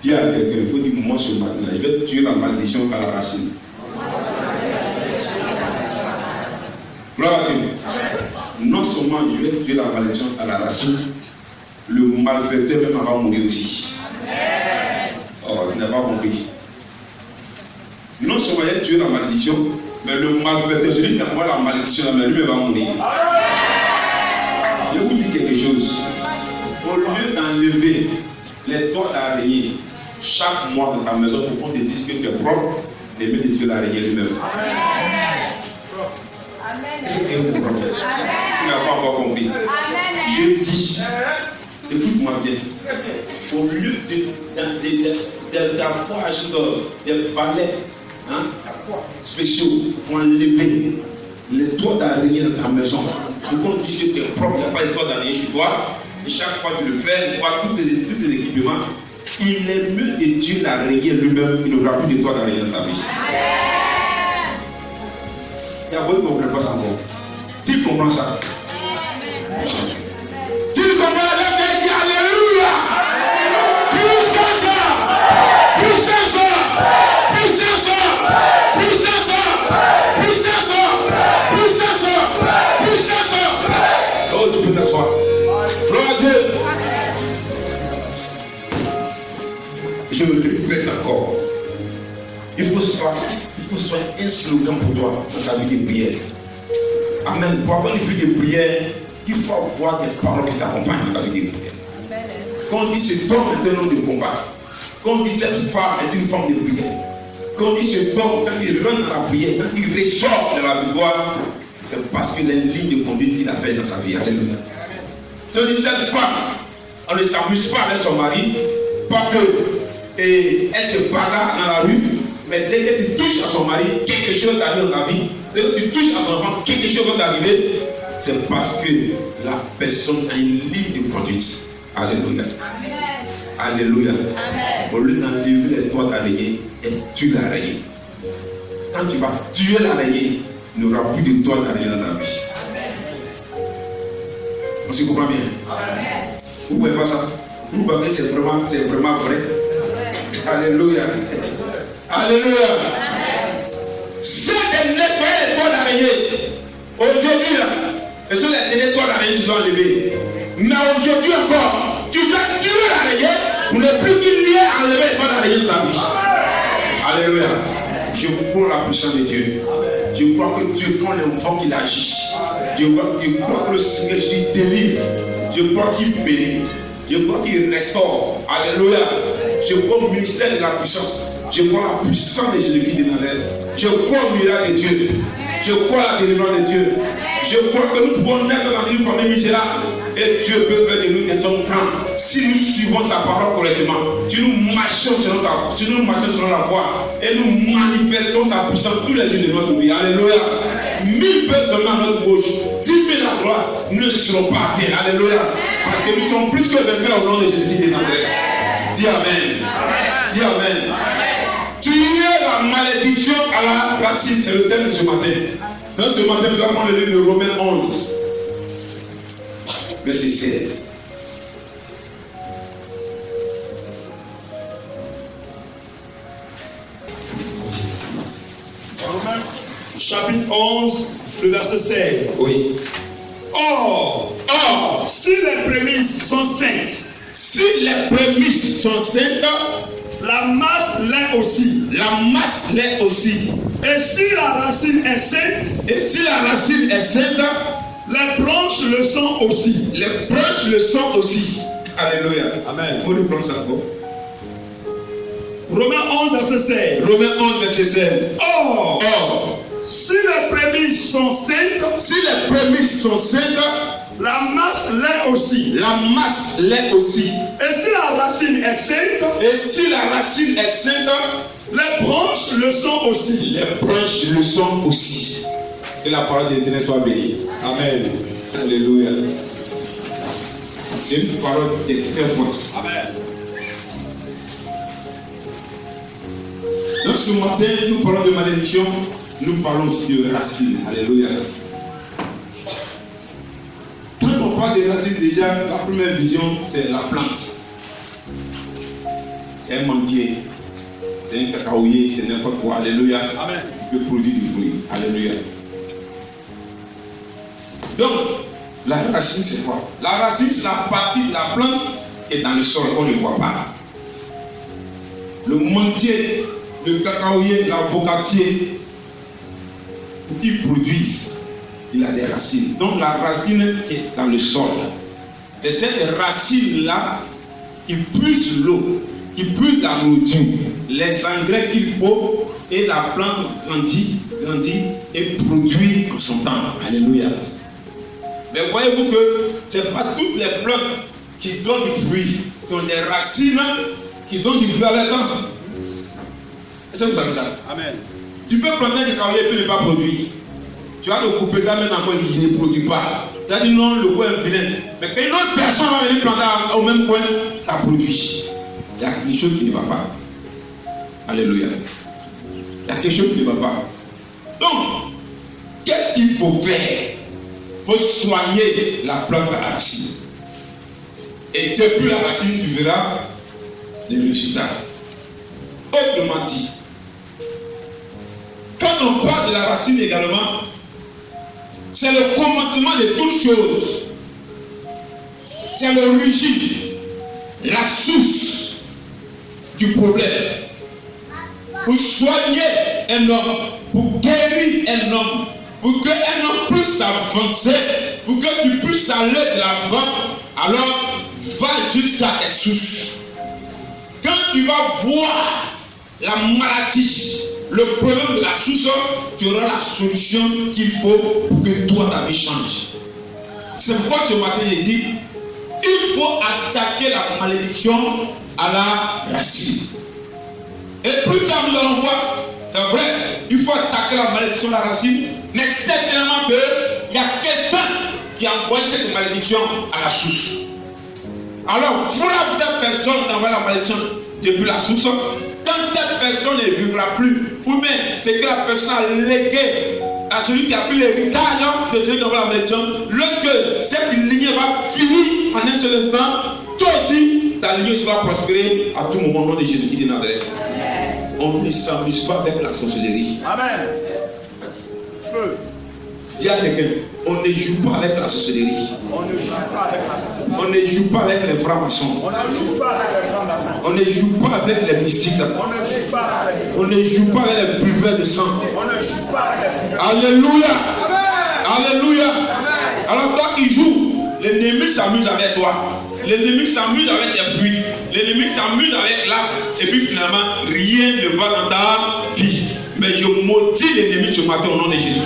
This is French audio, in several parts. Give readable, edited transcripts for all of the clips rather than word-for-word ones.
Dis à quelqu'un, il faut dire, moi ce matin, je vais tuer la malédiction à la racine. Gloire à Dieu. Non seulement je vais tuer la malédiction à la racine, le malfaiteur même va mourir aussi. Oh, il n'a pas compris. Non seulement il va tuer la malédiction, mais le malfaiteur, celui qui envoie la malédiction, mais lui va mourir. Je vous dis quelque chose. Au lieu d'enlever les toits d'araignée chaque mois dans ta maison pour qu'on te dise que tu es propre, les mains de Dieu l'araignée lui-même. Est-ce que vous comprenez? Tu n'as pas encore compris. Je dis, écoute-moi bien, au lieu d'avoir des balais spéciaux pour enlever les toits d'araignée dans ta maison, pour qu'on dise que tu es propre, il n'y a pas de toits d'araignée chez toi, et chaque fois tu le fais, tu vois tous tes équipements, il est mieux de Dieu l'araignée lui-même, il n'aura plus de toits d'araignée dans ta vie. Il y a beaucoup qui ne comprennent pas ça encore. Tu comprends ça? Tu comprends? Alléluia! Puissance! Puissance! Puissance! Puissance! Puissance! Puissance! Puissance! Oh, tu peux t'asseoir. Gloire à Dieu. Je le répète encore. Il faut soit un slogan pour toi dans ta vie de prière. Amen. Pour avoir une vie de prière, il faut avoir des paroles qui t'accompagnent dans ta vie de prière. Quand on dit cet homme est un homme de combat, quand on dit cette femme est une femme de prière, quand on dit cet homme, quand il rentre dans la prière, quand il ressort de la victoire, c'est parce qu'il a une ligne de conduite qu'il a fait dans sa vie. Alléluia. Si on dit cette femme, on ne s'amuse pas avec son mari, pas que elle se bagarre dans la rue. Mais dès que tu touches à son mari, quelque chose t'arrive dans ta vie. Dès que tu touches à son enfant, quelque chose va t'arriver. C'est parce que la personne a une ligne de conduite. Alléluia. Amen. Alléluia. Amen. Au lieu d'enlever les toits d'araignée, elle tue l'araignée. Quand tu vas tuer l'araignée, il n'y aura plus de toits d'araignée dans ta vie. Amen. On se comprend bien? Amen. Vous ne pouvez pas ça? Vous voyez que c'est vraiment vrai? Amen. Alléluia. Alléluia. C'est de nettoyer les toits d'araignée. Aujourd'hui, ce sont les derniers toits d'araignée qui sont enlevés. Mais aujourd'hui encore, tu dois tuer l'araignée pour ne plus qu'il y ait à enlever les toits d'araignée de ta vie. Alléluia. Je crois la puissance de Dieu. Je crois que Dieu prend les enfants qu'il agit. Je crois que le Seigneur Jésus délivre. Je crois qu'il bénit. Je crois qu'il restaure. Alléluia. Je crois au ministère de la puissance. Je crois la puissance de Jésus-Christ de Nazareth. Je crois au miracle de Dieu. Je crois à la délivrance de Dieu. Je crois que nous pouvons naître dans une famille misérable. Et Dieu peut faire de nous des hommes grands si nous suivons sa parole correctement. Si nous marchons selon la voie. Et nous manifestons sa puissance tous les jours de notre vie. Alléluia. 1000 peuvent donner à notre gauche, 10 000 à droite, ne seront pas atteints. Alléluia. Parce que nous sommes plus que vainqueurs au nom de Jésus-Christ de Nazareth. Dis Amen. Dis Amen. Tuer la malédiction à la racine, c'est le thème de ce matin. Dans ce matin, nous allons prendre le livre de Romains 11, verset 16. Romains, chapitre 11, le verset 16. Oui. Or, si les prémices sont saintes, la masse l'est aussi. Et si la racine est sainte, les branches le sont aussi. Alléluia. Amen. Il faut reprendre ça. Romains 11, verset 16. Or, si les prémices sont saintes, la masse l'est aussi. Et si la racine est sainte, les branches le sont aussi. Que la parole de l'Éternel soit bénie. Amen. Alléluia. C'est une parole qui est très forte. Amen. Donc ce matin, nous parlons de malédiction, nous parlons aussi de racines. Alléluia. Quand on parle des racines, déjà, la première vision, c'est la plante. c'est un manguier, c'est un cacaoyer, c'est n'importe quoi. Alléluia. Amen. Il peut produire du fruit. Alléluia. Donc, la racine, c'est quoi? La racine, c'est la partie de la plante qui est dans le sol, on ne voit pas. Le manguier, le cacaoyer, l'avocatier, pour qu'ils produisent, il a des racines. Donc, la racine est dans le sol. Et cette racine-là, qui puise l'eau, qui puise la nourriture, les engrais qu'il faut, et la plante grandit et produit en son temps. Alléluia. Mais voyez-vous que ce n'est pas toutes les plantes qui donnent du fruit, qui ont des racines qui donnent du fruit à leur temps. Est-ce que vous savez ça? Amen. Tu peux planter des cacaoyers et puis ne pas produire. Tu vas le couper quand même encore, il ne produit pas. Tu as dit non, le coin est vilain. Mais quand une autre personne va venir planter au même coin, ça produit. Il y a quelque chose qui ne va pas. Alléluia. Il y a quelque chose qui ne va pas. Donc, qu'est-ce qu'il faut faire pour soigner la plante à la racine? Et depuis la racine, tu verras les résultats. Autrement dit, quand on parle de la racine également, c'est le commencement de toutes choses. C'est l'origine, la source du problème. Pour soigner un homme, pour guérir un homme, pour qu'un homme puisse avancer, pour que tu puisses aller de l'avant, alors va jusqu'à tes sources. Quand tu vas voir la maladie, le problème de la source, tu auras la solution qu'il faut pour que toi, ta vie change. C'est pourquoi ce matin, j'ai dit, il faut attaquer la malédiction à la racine. Et plus tard, nous allons voir, c'est vrai, il faut attaquer la malédiction à la racine, mais certainement qu'il y a quelqu'un qui a envoyé cette malédiction à la source. Alors, voilà cette personne qui envoie la malédiction depuis la source. Quand cette personne ne vivra plus, ou bien c'est que la personne a légué à celui qui a pris l'héritage de celui qui envoie la malédiction, lorsque cette lignée va finir en un seul instant, toi aussi, ta lignée va prospérer à tout moment au nom de Jésus-Christ de Nazareth. On ne s'amuse pas avec la sorcellerie. Amen. Feu. Dis à quelqu'un, on ne joue pas avec la sorcellerie. On ne joue pas avec la sorcellerie. On ne joue pas avec les francs-maçons. On ne joue pas avec les francs-maçons. On ne joue pas avec les mystiques. On ne joue pas avec les buveurs de sang. On ne joue pas avec les buveurs. Alléluia. Alléluia. Alors toi qui joues, l'ennemi s'amuse avec toi. L'ennemi s'amuse avec les fruits. L'ennemi s'amuse avec l'arbre. Et puis finalement, rien ne va dans ta vie. Mais je maudis l'ennemi ce matin au nom de Jésus.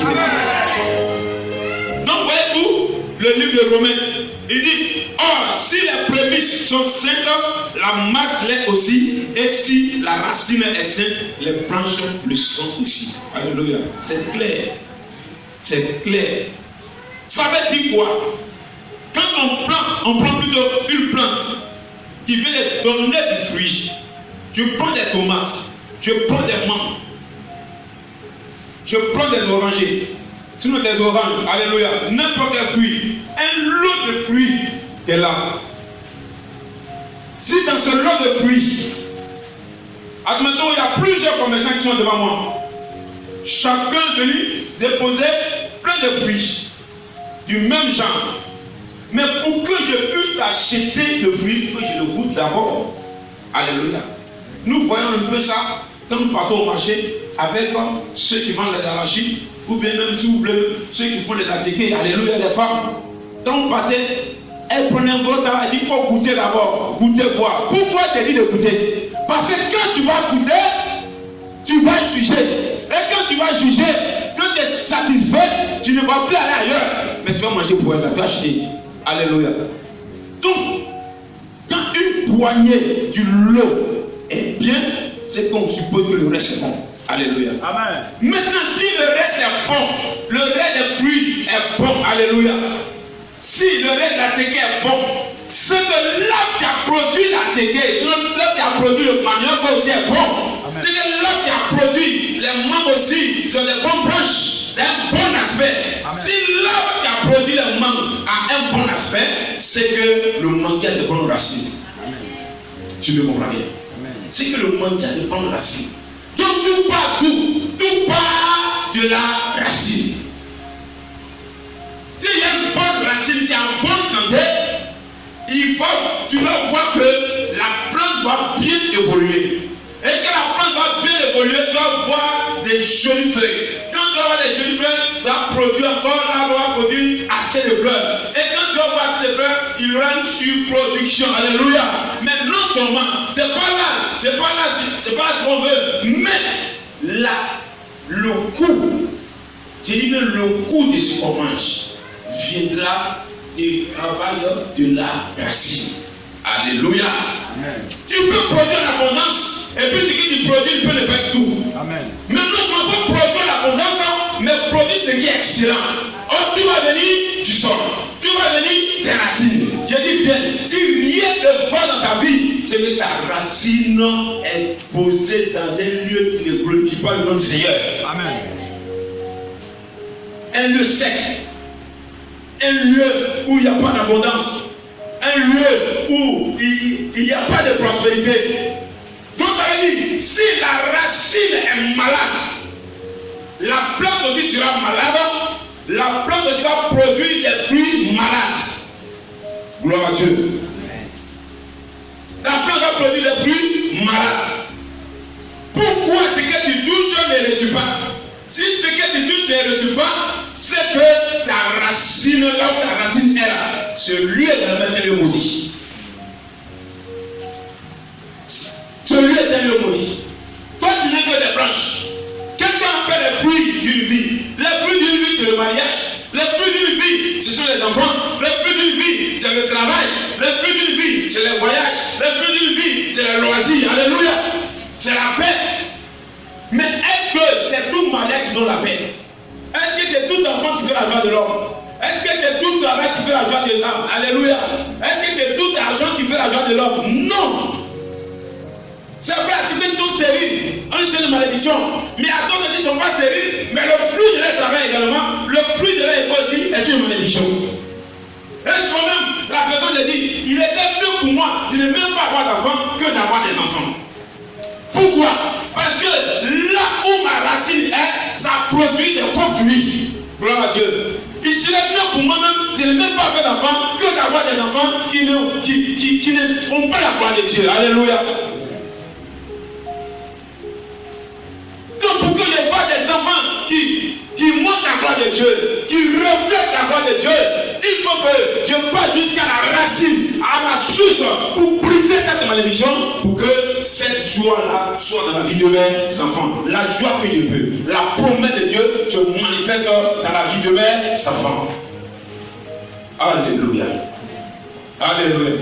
Donc voyez-vous, le livre de Romains, il dit, or si les prémices sont saintes, la masse l'est aussi. Et si la racine est sainte, les branches le sont aussi. Alléluia. C'est clair. C'est clair. Ça veut dire quoi? Quand on prend plutôt une plante qui vient donner du fruit. Je prends des tomates, je prends des mangues, je prends des orangers, sinon des oranges, alléluia, n'importe quel fruit, un lot de fruits qui est là. Si dans ce lot de fruits, admettons, il y a plusieurs commerçants qui sont devant moi, chacun de lui déposait plein de fruits du même genre. Mais pour que je puisse acheter le fruit, il faut que je le goûte d'abord. Alléluia. Nous voyons un peu ça quand nous partons au marché avec ceux qui vendent les arachides, ou bien même si vous voulez, ceux qui font les attiqués. Alléluia, les femmes. Quand on partait, elles prenaient un gros temps, elles disent qu'il faut goûter d'abord. Goûter quoi? Pourquoi tu dis de goûter? Parce que quand tu vas goûter, tu vas juger. Et quand tu vas juger, quand tu es satisfait, tu ne vas plus aller ailleurs. Mais tu vas manger pour elle, là, tu vas acheter. Alléluia. Donc, quand une poignée du lot est bien, c'est qu'on suppose que le reste est bon. Alléluia. Amen. Maintenant, si le reste est bon, le reste des fruits est bon. Alléluia. Si le reste de la teke est bon, c'est que l'arbre qui a produit la teke, c'est l'arbre qui a produit le manioc aussi est bon. C'est que l'arbre qui a produit les mangues aussi, c'est des bonnes branches, c'est un bon aspect. Amen. Si l'arbre qui a produit les mangues a un bon aspect, c'est que le mangue a de bonnes racines. Amen. Tu me comprends bien? C'est que le mendiant de prendre racine. Donc tout part d'où? Tout part de la racine. S'il y a une bonne racine qui est en bonne santé, tu vas voir que la plante va bien évoluer. Et que la plante va bien évoluer, tu vas voir des jolies feuilles. Quand tu vas voir des jolies fleurs, ça va produire encore, là, va produire assez de fleurs. Et quand tu vas voir assez de fleurs, il y aura une surproduction. Alléluia. Mais non seulement, c'est pas là qu'on veut, mais là, le coût, je dis que le coût de ce qu'on mange viendra du travail de la racine. Alléluia. Amen. Tu peux produire l'abondance, et puis ce que tu produis, tu peux ne pas être tout. Amen. Maintenant, on peut produire l'abondance, mais produire ce qui est excellent. Or, tu vas venir du sol, tu vas venir des racines. Je dis bien, si rien ne va dans ta vie, c'est que ta racine est posée dans un lieu qui ne glorifie pas le nom du Seigneur. Amen. Un lieu sec, un lieu où il n'y a pas d'abondance, un lieu où il n'y a pas de prospérité. Donc, ça veut dire, si la racine est malade, la plante aussi sera malade, la plante aussi va produire des fruits malades. Gloire à Dieu. La plante va produire des fruits malades. Pourquoi ce que tu touches ne reçoit pas? Si ce que tu touches ne reçoit pas, c'est que ta racine, là où ta racine est là, ce lieu est dans le lieu maudit. Ce lieu est un lieu maudit. Toi, tu n'es que des branches. Qu'est-ce qu'on appelle les fruits d'une vie? Les fruits d'une vie, c'est le mariage. Les fruits d'une vie, ce sont les enfants. Les fruits d'une vie, c'est le travail. Les fruits d'une vie, c'est les voyages. Les fruits d'une vie, c'est les loisirs. Alléluia. C'est la paix. Mais est-ce que c'est tout mariage qui donne la paix? Est-ce que c'est tout enfant qui fait la joie de l'homme? Est-ce que c'est tout travail qui fait la joie de l'homme? Alléluia. Est-ce que c'est tout argent qui fait la joie de l'homme? Non. C'est vrai, c'est qu'ils sont stériles, c'est une malédiction. Mais à d'autres ils ne sont pas stériles, mais le fruit de leur travail également, le fruit de leur effort aussi est une malédiction. Est-ce que même la personne dit, il était mieux pour moi de ne même pas avoir d'enfants que d'avoir des enfants? Pourquoi? Parce que là où ma racine est, ça produit des faux fruits. Gloire à Dieu. Il serait mieux pour moi-même de ne même pas faire d'enfants que d'avoir des enfants qui ne font pas la gloire de Dieu. Alléluia. Donc pour que je vois des enfants qui montrent la gloire de Dieu, qui reflètent la gloire de Dieu, il faut que je passe jusqu'à la racine, à la source, pour briser cette malédiction, pour que cette joie-là soit dans la vie de mes enfants. La joie que je veux, la promesse de Dieu se manifeste dans la vie de mes enfants. Alléluia. Alléluia.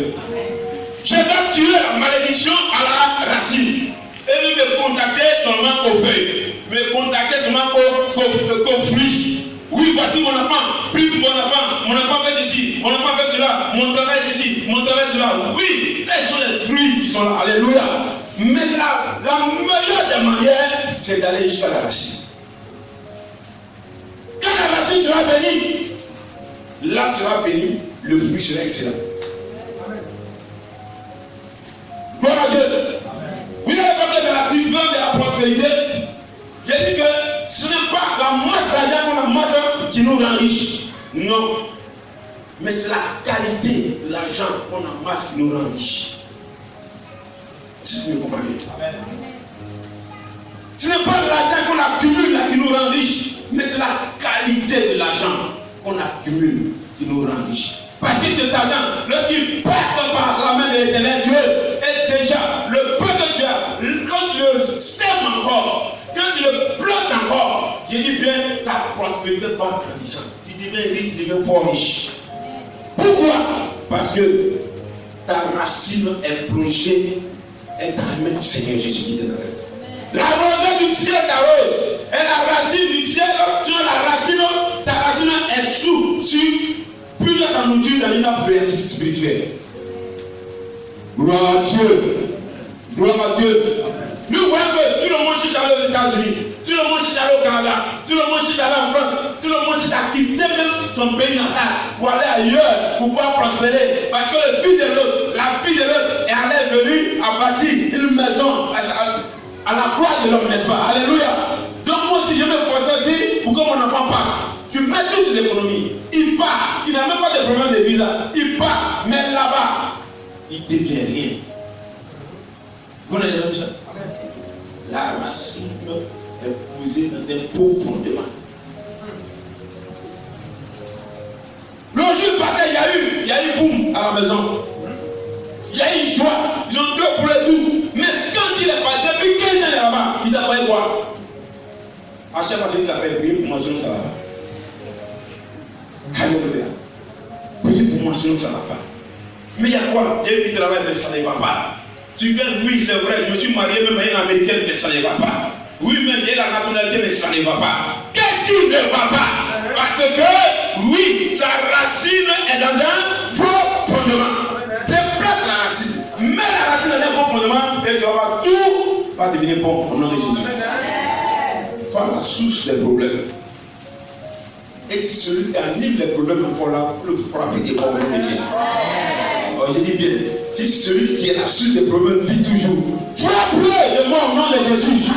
Je dois tuer la malédiction à la racine. Et nous me contacter seulement aux feuilles, me contacter seulement aux fruits. Oui, voici mon enfant, puis mon enfant fait ceci, mon enfant fait cela, mon travail ceci, mon travail cela. Oui, ce sont les fruits qui sont là. Alléluia. Mais la meilleure des manières, c'est d'aller jusqu'à la racine. Quand la racine sera bénie, l'arbre sera béni, le fruit sera excellent. Gloire à Dieu. Vous avez parlé de la différence de la prospérité. J'ai dit que ce n'est pas la masse d'argent ou la masse qui nous rend riches. Non. Mais c'est la qualité de l'argent qu'on amasse qui nous rend riches. Si vous me comprenez. Ce n'est pas l'argent qu'on accumule qui nous rend riches, mais c'est la qualité de l'argent qu'on accumule qui nous rend riches. Parce que cet argent, lorsqu'il passe par la main de l'Éternel, Dieu est déjà le peu de Dieu. Quand tu le sèmes encore, quand tu le plantes encore, je dis bien, ta prospérité va grandissant. Tu deviens riche, tu deviens fort riche. Pourquoi? Parce que ta racine est plongée, est dans la main du Seigneur Jésus-Christ de Nazareth. La rondeur du ciel t'arrose, et la racine du ciel, tu as la racine, ta racine est sur plusieurs sa nourriture dans une appréhension spirituelle. Gloire à Dieu. Gloire à Dieu. Nous voyons que tout le monde cherche à aller aux États-Unis, tout le monde cherche à aller au Canada, tout le monde cherche à aller en France. tout le monde a quitté même son pays natal pour aller ailleurs, pour pouvoir prospérer. Parce que le fils de l'autre, la fille de l'autre, est venue à bâtir une maison à la gloire de l'homme, n'est-ce pas? Alléluia. Donc moi aussi, je me force aussi pour que mon enfant parte. Tu mets toute l'économie. Il part. Il n'a même pas de problème de visa. Il part. Mais là-bas, il ne devient rien. Vous n'avez pas vu ça? La racine est posée dans un faux fondement. Le jour partait, il y a eu boum à la maison. Il y a eu joie. Ils ont deux pour le tout. Mais quand il est parti, depuis 15 ans là-bas, il n'a pas eu quoi? À chaque fois qu'il a fait prier pour manger, ça va pas. Alléluia. Prier pour manger, ça va pas. Mais il y a quoi? J'ai dit travail, mais ça ne va pas. Tu gagnes, oui, c'est vrai, je suis marié même à une américaine, mais ça ne va pas. Oui, même j'ai la nationalité, mais ça ne va pas. Qu'est-ce qui ne va pas? Parce que, oui, sa racine est dans un faux fondement. Déplace la racine. Mets la racine dans un faux fondement et tu vas voir tout va devenir bon au nom de Jésus. Voilà la source des problèmes. Et c'est celui qui anime les problèmes encore là pour le frapper des problèmes de Jésus. Alors je dis bien, si celui qui est la source des problèmes vit toujours, frappe-le de moi au nom de Jésus.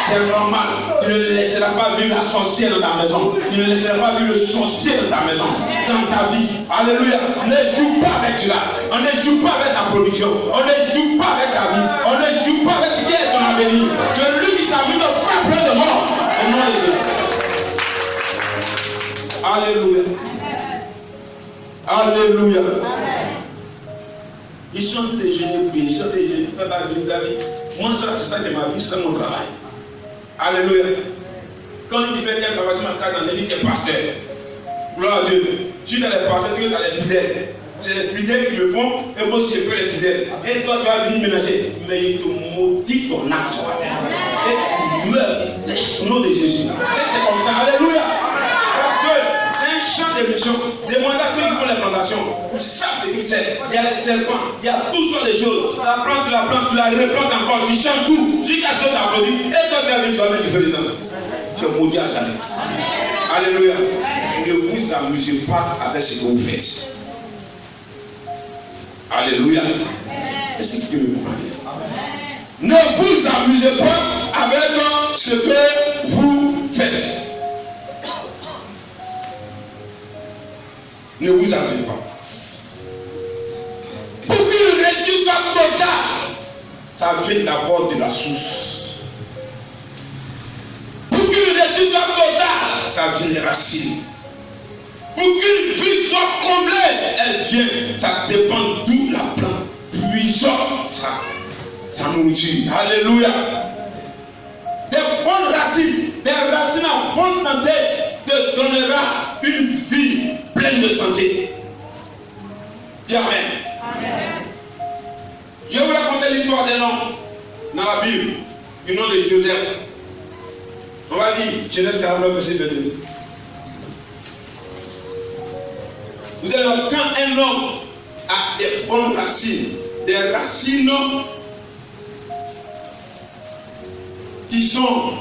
C'est normal. Tu ne laisseras pas vivre la sorcière dans ta maison. Tu ne laisseras pas vivre le sorcier dans ta maison, dans ta vie. Alléluia. On ne joue pas avec cela. On ne joue pas avec sa production. On ne joue pas avec sa vie. On ne joue pas avec ce qui est ton avenir. Celui qui s'est vu de frapper de mort au nom de Jésus. Alléluia. Alléluia. Ils sont des génies, ils sont des génies. Moi, ça, c'est ça qui est ma vie, c'est mon travail. Alléluia. Quand il dit que quelqu'un va se mettre dans l'église, il est pasteur. Gloire à Dieu. Tu as les pasteurs, c'est que tu as les fidèles. C'est les fidèles qui le font, et moi aussi je fais les fidèles. Et toi, tu vas venir ménager. Mais il te maudit ton âme ce matin. Et tu meurs, tu sèches au nom de Jésus. Et c'est comme ça. Alléluia. Parce que c'est un champ de mission. Des mandations qui font les plantations. Ils savent ce qu'ils c'est. Il y a les serpents, il y a toutes sortes de choses. Tu la plantes, tu la replantes encore, tu chantes tout. Jusqu'à ce que ça produit. Et toi, tu vas venir, tu vas mettre du feu dedans. Tu es maudit à jamais. Alléluia. Ne vous amusez pas avec ce que vous faites. Alléluia. Est-ce que Dieu me comprend? Ne vous amusez pas avec ce que vous faites. Ne vous amusez pas. Pour qu'une réussite soit totale, ça vient d'abord de la source. Pour qu'une réussite soit totale, ça vient des racines. Pour qu'une vie soit comblée, elle vient. Ça dépend d'où la plante puissante sa nourriture. Alléluia. Des bonnes racines, des racines en bonne santé te donnera une vie pleine de santé. Dis amen. Amen. Je vais vous raconter l'histoire d'un homme dans la Bible, du nom de Joseph. On va lire Genèse 49, verset 22. Vous allez voir, quand un homme a des bonnes racines, des racines qui sont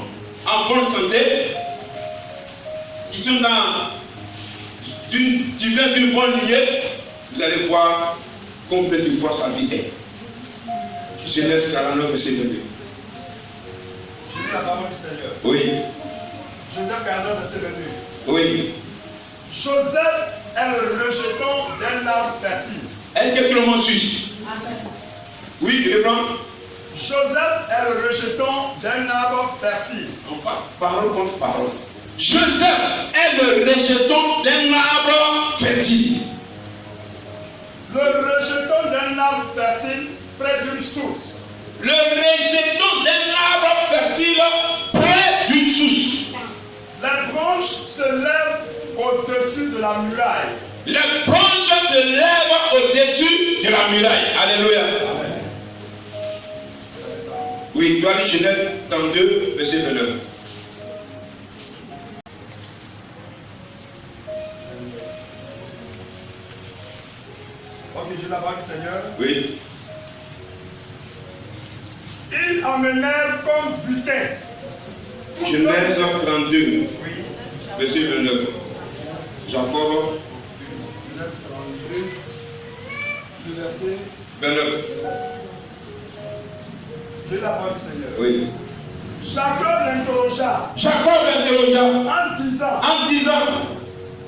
en bonne santé, qui sont qui viennent d'une bonne lignée, vous allez voir combien de fois sa vie est. Genèse 49, verset 22. Je lis la parole du Seigneur. Oui. Joseph 49, verset 22. Oui. Joseph est le rejeton d'un arbre fertile. Est-ce que tout le monde suit? Oui, je reprends. Joseph est le rejeton d'un arbre fertile. On parle parole contre parole. Joseph est le rejeton d'un arbre fertile. Le rejeton d'un arbre fertile près d'une source. Le rejeton d'un arbre fertile près d'une source. Les branches se lèvent au-dessus de la muraille. Les branches se lèvent au-dessus de la muraille. Alléluia. Amen. Oui, tu as lu Genèse 32, verset 29. Ok, je la parole du Seigneur. Oui. Ils emmenèrent comme butin. Genèse 32. Oui. verset 29. Jacob. Verset 29. de la parole du Seigneur. Oui. Jacob l'interrogea en disant,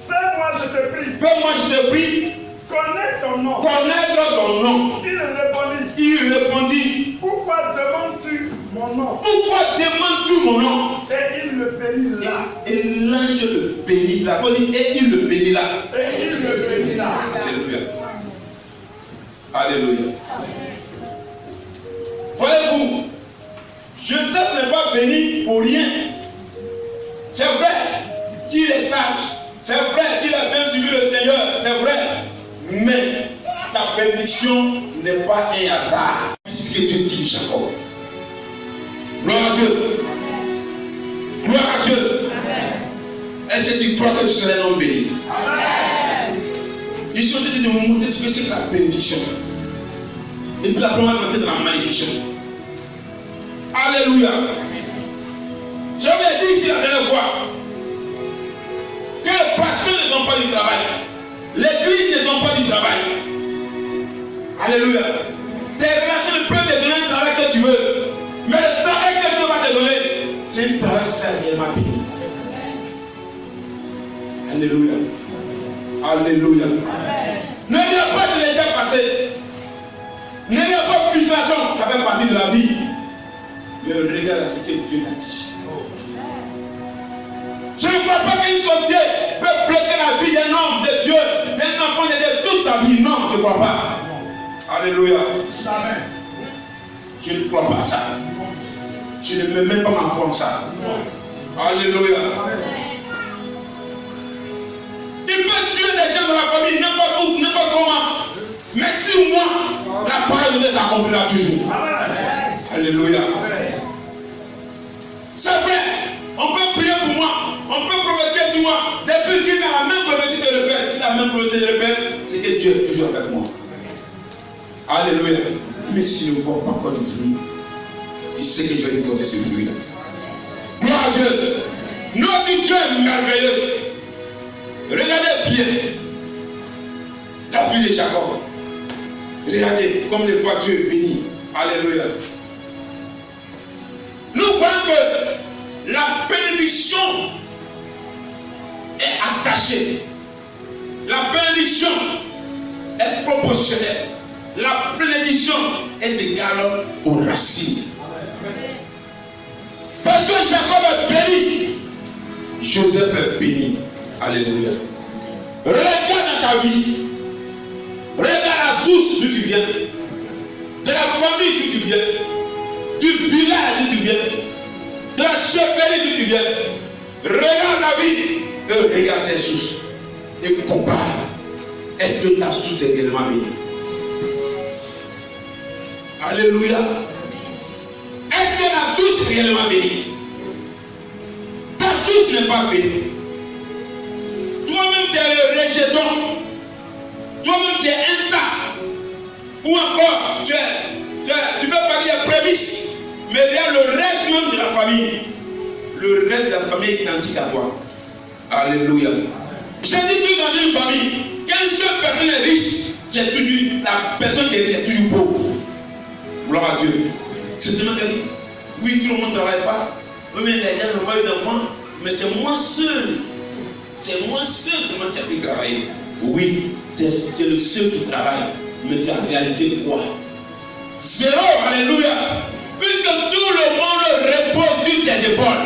fais-moi, je te prie, connais ton nom. connaître ton nom. Il Il répondit, pourquoi demandes-tu mon nom? pourquoi demandes-tu mon nom? Et il le bénit là. Et l'ange le bénit là. Et il le bénit là. Alléluia. Alléluia. Voyez-vous, Joseph n'est pas béni pour rien. C'est vrai qu'il est sage. C'est vrai qu'il a bien suivi le Seigneur. C'est vrai. Mais sa bénédiction n'est pas un hasard. C'est ce que Dieu dit, Jacob. Gloire à Dieu. Gloire à Dieu. Est-ce que tu crois que tu serais un homme béni? Ils sont en train de me montrer ce que c'est que la bénédiction. Et puis après on va rentrer dans la malédiction. Alléluia. J'avais dit ici la dernière fois que les pasteurs ne donnent pas du travail. L'église ne donne pas du travail. Alléluia. Tes relations ne peuvent te donner un travail que tu veux. Mais le travail que Dieu va te donner, c'est un travail qui sera réellement béni. Alléluia. Alléluia. Ne viens pas de déjà passé. Ne viens pas de frustration. Ça fait partie de la vie. Mais regarde ce que Dieu t'a dit. Je ne crois pas qu'un sorcier peut bloquer la vie d'un homme de Dieu, d'un enfant de Dieu toute sa vie. Non, je ne crois pas. Alléluia. Jamais. Je ne crois pas ça. Je ne mets même pas ma foi en ça. Alléluia. Il peut tuer des gens dans la famille, n'importe où, n'importe comment. Mais si moi, la parole de Dieu s'accomplira toujours. Alléluia. C'est vrai. On peut prier pour moi. On peut prophétiser sur moi. Depuis qu'il a la même prophétie de répète. Si la même prophétie de répète, c'est que Dieu est toujours avec moi. Alléluia. Mais si tu ne vois pas encore de fruit, il sait que Dieu va récolter ce fruit-là. Gloire à Dieu. Notre Dieu est merveilleux. Regardez bien la vie de Jacob. Regardez comme les fois Dieu est béni. Alléluia. Nous voyons que la bénédiction est attachée. La bénédiction est proportionnelle. La bénédiction est égale aux racines. Parce que Jacob est béni, Joseph est béni. Alléluia. Regarde dans ta vie. Regarde la source d'où tu viens. De la famille d'où tu viens. Du village d'où tu viens. De la chefferie d'où tu viens. Regarde la vie. Et regarde ses sources. Et compare. Est-ce que ta source est réellement bénie? Alléluia. Est-ce que la source est réellement bénie? Ta source n'est pas bénie. Toi-même tu es le rejeton. Toi-même tu es intact. Ou encore tu fais partie des prémices. Mais il y a le reste même de la famille. Le reste de la famille est identique à toi. Alléluia. J'ai dit que dans une famille, qu'une seule personne est riche, c'est toujours la personne qui est riche est toujours pauvre. Gloire à Dieu. C'est tellement qu'elle dit, oui, tout le monde ne travaille pas. Oui, mais les gens n'ont pas eu d'enfants. Mais c'est moi seul. C'est moi seul seulement qui a pu travailler. Oui, c'est le seul qui travaille. Mais tu as réalisé quoi? Zéro. Alléluia. Puisque tout le monde repose sur tes épaules.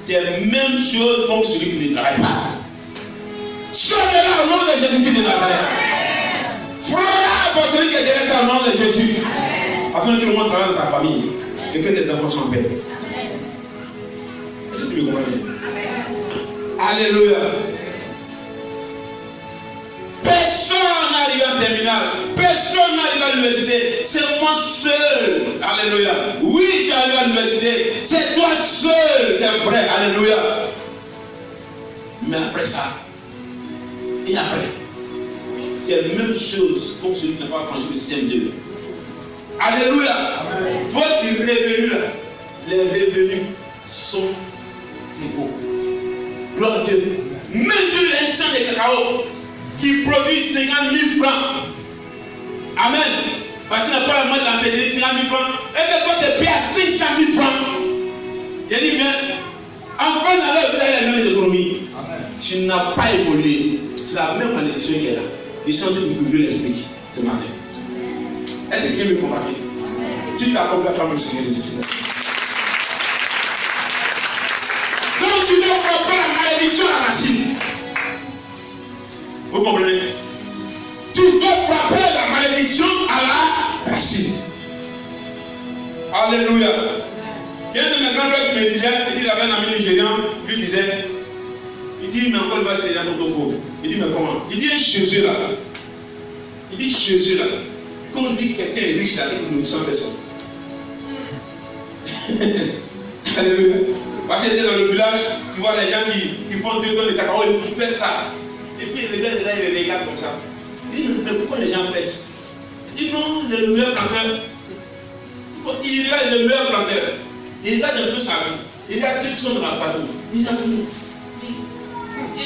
C'est la même chose comme celui qui ne travaille pas. Sors-le-là au nom de Jésus-Christ de Nazareth. Frappe celui qui est derrière au nom de Jésus. Afin que tout le monde travaille dans ta famille. Et que tes enfants soient en paix. Est-ce que tu me comprends bien? Alléluia. Personne n'arrive en terminale. Personne n'arrive à l'université. C'est moi seul. Alléluia. Oui, tu arrives à l'université. C'est toi seul. C'est vrai. Alléluia. Mais après ça, et après, c'est la même chose comme celui qui n'a pas franchi le CM2. Alléluia. Votre revenu là, les revenus sont égaux. Gloire à Dieu. Mesure un champ de cacao qui produit 50 000 francs. Amen. Parce qu'il n'a pas la main de la pédélie 50 000 francs. Et que toi tu payes à 500 000 francs. Il a dit bien. Enfin, dans l'heure, vous avez la même économie. Tu n'as pas évolué. C'est la même malédiction qui est là. Il change de brûler l'esprit ce matin. Est-ce que quelqu'un me comprend? Si tu as compris, tu vas me signer de Dieu. Donc tu dois frapper la malédiction à la racine. Vous comprenez? Tu dois frapper la malédiction à la racine. Alléluia. Il y a un de mes grands-pères qui me disait, il avait un ami nigérian, lui disait, il dit, mais encore une fois, les gens sont pauvres. Il dit, mais comment? Il dit, Jésus là. Il dit, Jésus là. Quand on dit que quelqu'un est riche là, c'est qu'il nous 100 personnes. Alléluia. Parce qu'il était dans le village, tu vois les gens qui font 2 tonnes de cacao et qui font ça. Et puis les gens, ils les regardent comme ça. Il dit, mais pourquoi les gens font? Il dit, non, il est le meilleur planteur. Il regarde le meilleur planteur. Il regarde un peu sa vie. Il regarde ceux qui sont dans la famille. Il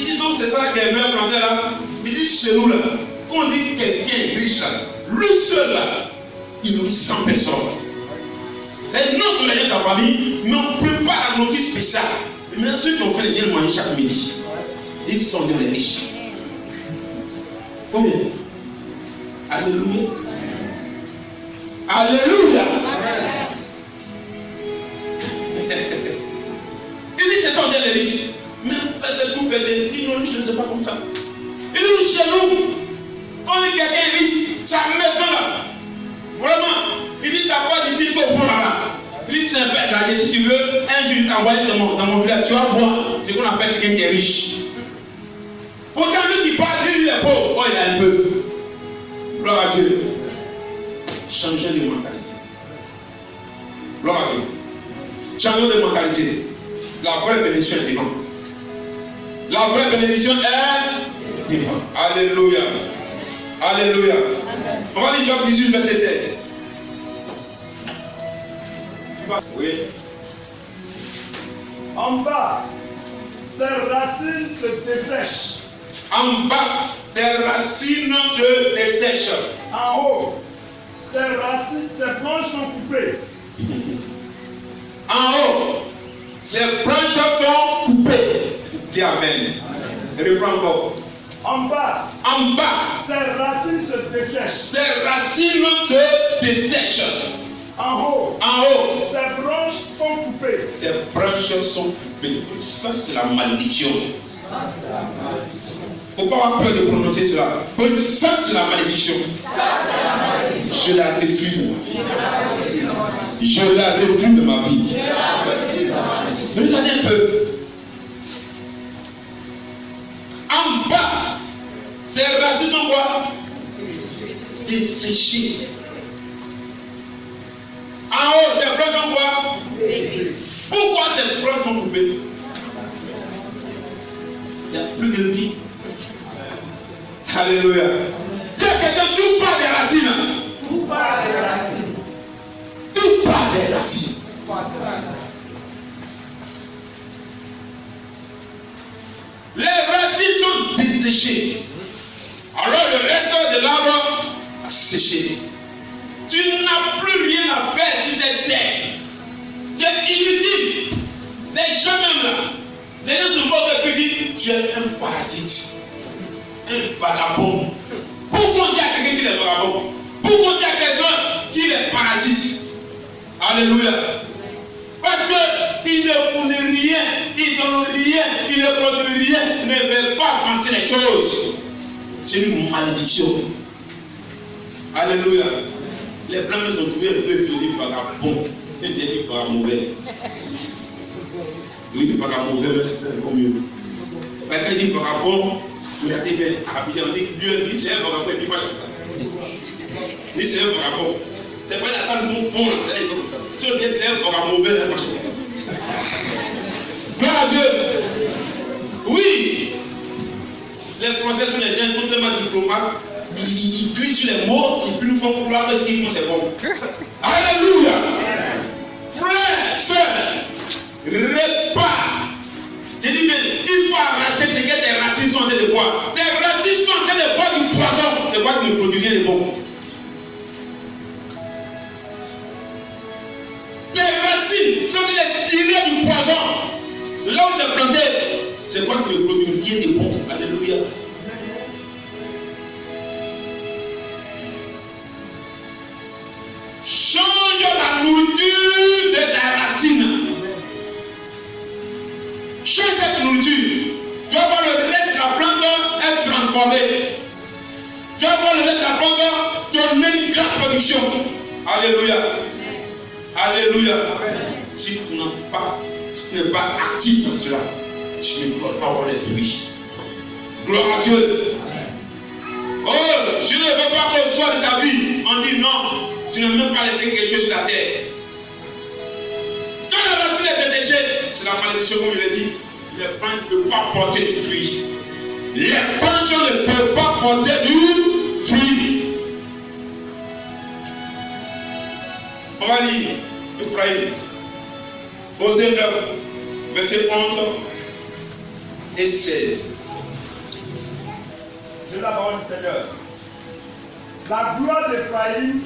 dit, donc c'est ça qui est le meilleur planteur là. Il dit, chez nous là, quand on dit que quelqu'un est riche là, lui seul là, il nourrit 100 personnes. C'est non seulement les gens de sa famille, mais on prépare la nourriture spéciale. Et maintenant, ceux qui ont fait les biens manger chaque midi, ils sont bien les riches. Combien? Alléluia. Alléluia. Il dit, c'est sont bien les riches. Mais c'est tout pété. Il dit, non, je ne sais pas comme ça. Il dit, chez nous, quand on est quelqu'un est riche, sa maison là, vraiment, il dit, ça va d'ici jusqu'au fond là-bas. Il dit, c'est un père là, si tu veux, un jour, il t'envoie dans mon village, tu vas voir ce qu'on appelle quelqu'un qui est riche. Pourtant, lui qui parle, lui, il est pauvre. Oh, il a un peu. Gloire à Dieu. Changer de mentalité. Gloire à Dieu. Changeons de mentalité. La vraie bénédiction est devant. La vraie bénédiction est devant. Alléluia. Alléluia. On va lire Job 18, verset 7. Oui. En bas, ses racines se dessèchent. En bas, ses racines se dessèchent. En haut, ses racines, ses branches sont coupées. En haut, ses branches sont coupées. Dis Amen. Reprends encore. En bas, ses racines se dessèchent. Ses racines se dessèchent. En haut, ses branches sont coupées. Ses branches sont coupées. Ça, c'est la malédiction. Il ne faut pas avoir peur de prononcer cela. Ça, c'est la malédiction. Je la refuse. Je la refuse de ma vie. Regardez un peu. En bas, ces racines sont quoi? Desséchées. En haut, ces branches sont quoi? Pourquoi ces branches sont coupées? Il n'y a plus de vie. Alléluia. Dis à quelqu'un, tout part des racines. Tout part des racines. Tout part des racines. Les racines sont desséchées. Alors le reste de l'arbre a séché. Tu n'as plus rien à faire sur cette terre. Tu es inutile. Les gens même là, les gens se moquent de dire tu es un parasite, un vagabond. Pourquoi on dit à quelqu'un qu'il est vagabond? Pourquoi on dit à quelqu'un qu'il est parasite? Alléluia. Parce qu'il ne fournit rien, il ne donne rien, il ne produit rien, il ne veut pas penser les choses. C'est une malédiction. Alléluia. Les blancs me sont trouvés un peu dire vagabond. Je t'ai dit pas mauvais. Oui, pas mauvais, mais c'est encore mieux. Quelqu'un dit vagabond, il a dit bien, on dit Dieu dit c'est un vagabond et puis pas comme ça. Il dit c'est un vagabond. C'est pas la femme bon, c'est un vagabond. Si on dit c'est un vagabond mauvais, c'est pas comme ça. Gloire à Dieu. Oui. Les Français sont les gens, sont tellement diplomates. Ils puissent sur les mots et puis nous font croire que ce qu'ils font c'est bon. Alléluia. Frères, sœurs, repars. J'ai dit bien, il faut racines sont les tirées du poison. Là où c'est planté, c'est quoi que le produit rien de bon. Alléluia. Change la nourriture de ta racine. Change cette nourriture. Tu vas voir le reste de la plante être transformé. Tu vas voir le reste de la plante donner une grande production. Alléluia. Alléluia. Si tu n'es pas actif dans cela, tu ne peux pas avoir les fruits. Gloire à Dieu. Oh, je ne veux pas qu'au soir de ta vie, on dit non, tu n'as même pas laissé quelque chose sur la terre. Quand la racine est desséchée, c'est la malédiction, comme je l'ai dit. Les plantes ne peuvent pas porter du fruit. Les plantes ne peuvent pas porter du fruit. On va lire Ephraïm, Osée 9, verset 11 et 16. Je la parole du Seigneur. La gloire d'Ephraïm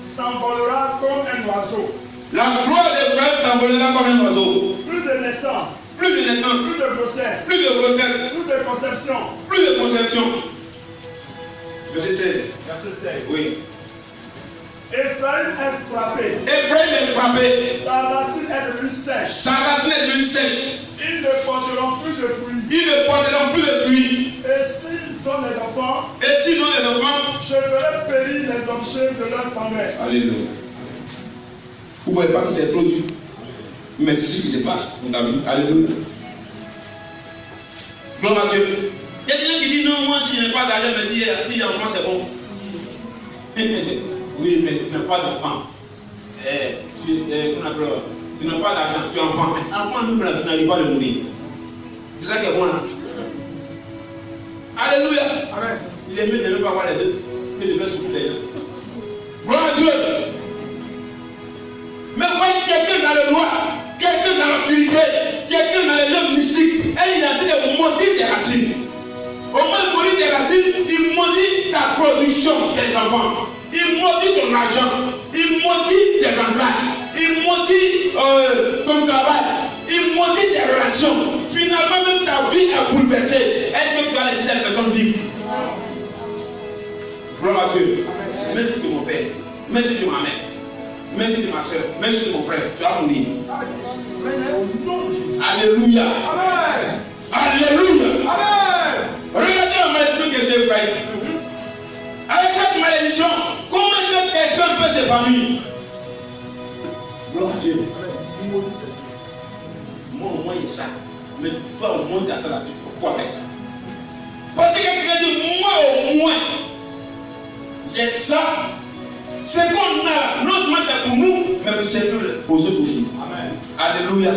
s'envolera comme un oiseau. La gloire d'Ephraïm s'envolera comme un oiseau. Plus de naissance. Plus de naissance. Plus de grossesse. Plus de grossesse. Plus de conception. Plus de conception. Verset 16. Verset 16. Oui. Ephraïm est frappé. Ephraïm est frappé. Sa racine est devenue sèche. Sa racine est devenue sèche. Ils ne porteront plus de fruits. Ils ne porteront plus de fruits. Et s'ils ont des enfants, Et s'ils ont des enfants, je ferai périr les objets de leur tendresse. Alléluia. Vous ne voyez pas que c'est trop dur. Mais c'est ce qui se passe, mon ami. Alléluia. Gloire à Dieu. Il y a des gens qui disent non, moi, si je n'ai pas d'argent, mais si il y a un enfant, c'est bon. Oui, mais tu n'as pas d'enfant. Tu n'as pas d'argent, tu es enfant. Enfant, nous, tu n'arrives pas à le mourir. C'est ça qui est bon, là. Alléluia. Amen. Il est mieux de ne pas avoir les deux que de faire souffrir les gens. Gloire à Dieu. Mais voyez quelqu'un dans le noir, quelqu'un dans l'obscurité, quelqu'un dans les lieux mystiques, et il a dit de maudire tes racines. Au moins, maudire tes racines, il maudit ta production des enfants. Il maudit ton argent. Il maudit tes entrailles. Il maudit ton travail. Il maudit tes relations. Finalement, même ta vie est bouleversée. Est-ce que tu vas laisser cette personne vivre? Gloire à Dieu. Merci de mon père. Merci de ma mère. Merci de ma soeur. Merci de mon frère. Tu vas mourir. Alléluia. Amen. Alléluia. Amen. Regardez la malédiction que j'ai faite. Avec cette malédiction, comment est-ce que quelqu'un peut s'épanouir? Gloire à Dieu. Moi au moins il y a ça. Mais toi au moins tu as ça là-dessus. Tu fais quoi avec ça? Parce que quelqu'un dit moi au moins j'ai ça. Ce qu'on a, non seulement c'est pour nous, mais c'est pour eux aussi. Amen. Alléluia.